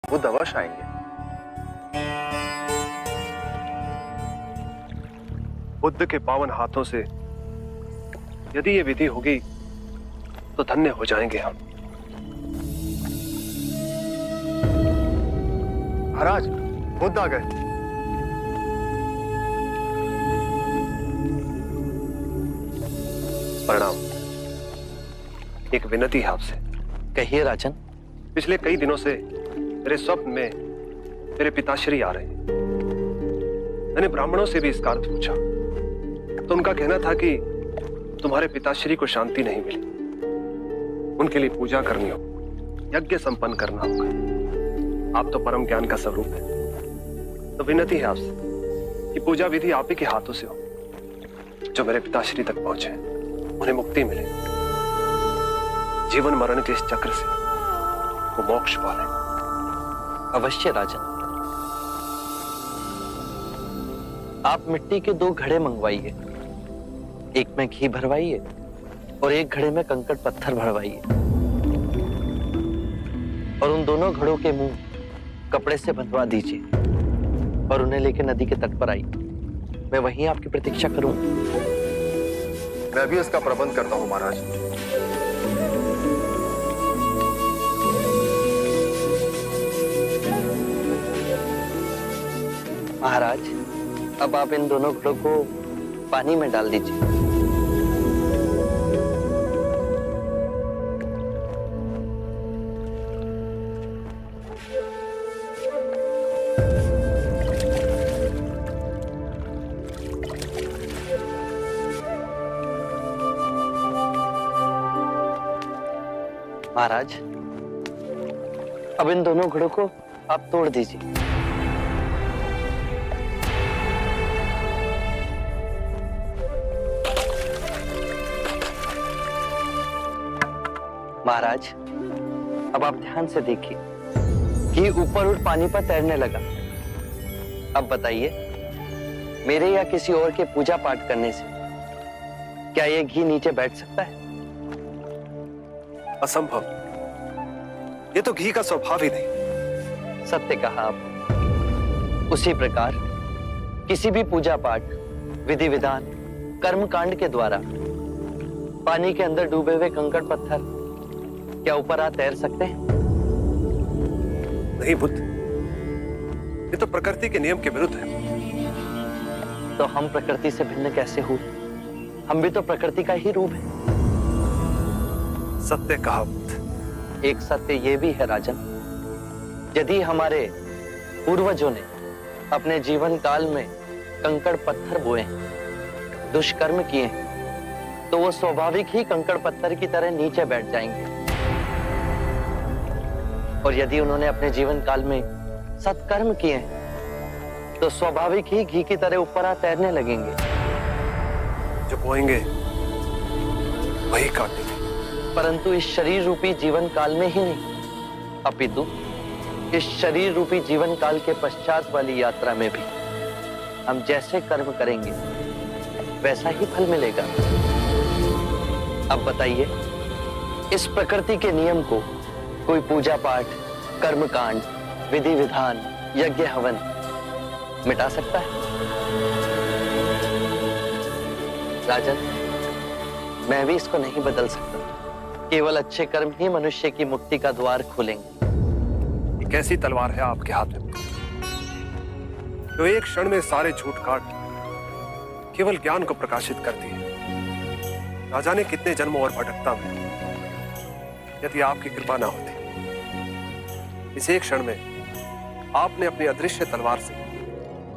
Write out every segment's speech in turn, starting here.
बुद्ध अवश्य आएंगे। बुद्ध के पावन हाथों से यदि ये विधि होगी तो धन्य हो जाएंगे हम। महाराज, बुद्ध आ गए। प्रणाम। एक विनती है आपसे। कहिए राजन। पिछले कई दिनों से मेरे स्वप्न में मेरे पिताश्री आ रहे हैं। मैंने ब्राह्मणों से भी इसका अर्थ पूछा तो उनका कहना था कि तुम्हारे पिताश्री को शांति नहीं मिली, उनके लिए पूजा करनी होगी, यज्ञ संपन्न करना होगा। आप तो परम ज्ञान का स्वरूप है, तो विनती है आपसे कि पूजा विधि आप ही के हाथों से हो। जो मेरे पिताश्री तक पहुंचे उन्हें मुक्ति मिले, जीवन मरण के इस चक्र से वो मोक्ष पाले। अवश्य राजन। आप मिट्टी के 2 घड़े मंगवाइए, एक में घी भरवाइए और एक घड़े में कंकड़ पत्थर भरवाइए, और उन दोनों घड़ों के मुंह कपड़े से बंधवा दीजिए और उन्हें लेकर नदी के तट पर आइए। मैं वहीं आपकी प्रतीक्षा करूं। मैं भी इसका प्रबंध करता हूं महाराज। महाराज, अब आप इन दोनों घड़ों को पानी में डाल दीजिए। महाराज, अब इन दोनों घड़ों को आप तोड़ दीजिए। महाराज, अब आप ध्यान से देखिए कि ऊपर उठ पानी पर तैरने लगा। अब बताइए, मेरे या किसी और के पूजा पाठ करने से क्या ये घी नीचे बैठ सकता है? असंभव। ये तो घी का स्वभाव ही नहीं। सत्य कहा आप। उसी प्रकार किसी भी पूजा पाठ, विधि विधान, कर्म कांड के द्वारा पानी के अंदर डूबे हुए कंकड़ पत्थर क्या ऊपर आ तैर सकते हैं? नहीं बुद्ध, ये तो प्रकृति के नियम के विरुद्ध है। तो हम प्रकृति से भिन्न कैसे हुए? हम भी तो प्रकृति का ही रूप है। सत्य कहा बुद्ध। एक सत्य ये भी है राजन, यदि हमारे पूर्वजों ने अपने जीवन काल में कंकड़ पत्थर बोए, दुष्कर्म किए, तो वो स्वाभाविक ही कंकड़ पत्थर की तरह नीचे बैठ जाएंगे। और यदि उन्होंने अपने जीवन काल में सत्कर्म किए तो स्वाभाविक ही घी की तरह ऊपर आ तैरने लगेंगे। जो बोएंगे वही काटेंगे। परंतु इस शरीर रूपी जीवन काल में ही नहीं, अपितु इस शरीर रूपी जीवन काल के पश्चात वाली यात्रा में भी हम जैसे कर्म करेंगे वैसा ही फल मिलेगा। अब बताइए, इस प्रकृति के नियम को कोई पूजा पाठ, कर्म कांड, विधि विधान, यज्ञ हवन मिटा सकता है? राजन, मैं भी इसको नहीं बदल सकता। केवल अच्छे कर्म ही मनुष्य की मुक्ति का द्वार खोलेंगे। एक ऐसी तलवार है आपके हाथ में जो एक क्षण में सारे झूठ काट केवल ज्ञान को प्रकाशित करती है। ना जाने कितने जन्मों और भटकता में यदि आपकी कृपा ना होती, इस एक क्षण में आपने अपनी अदृश्य तलवार से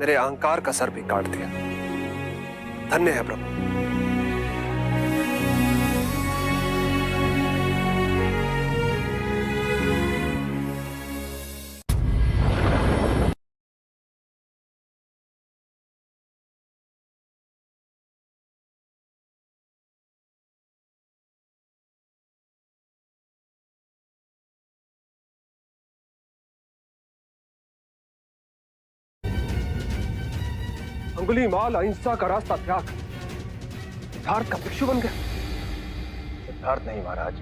मेरे अहंकार का सर भी काट दिया। धन्य है प्रभु। अंगुलीमाल अहिंसा का रास्ता त्याग सिद्धार्थ का भिक्षु बन गया। सिद्धार्थ नहीं महाराज,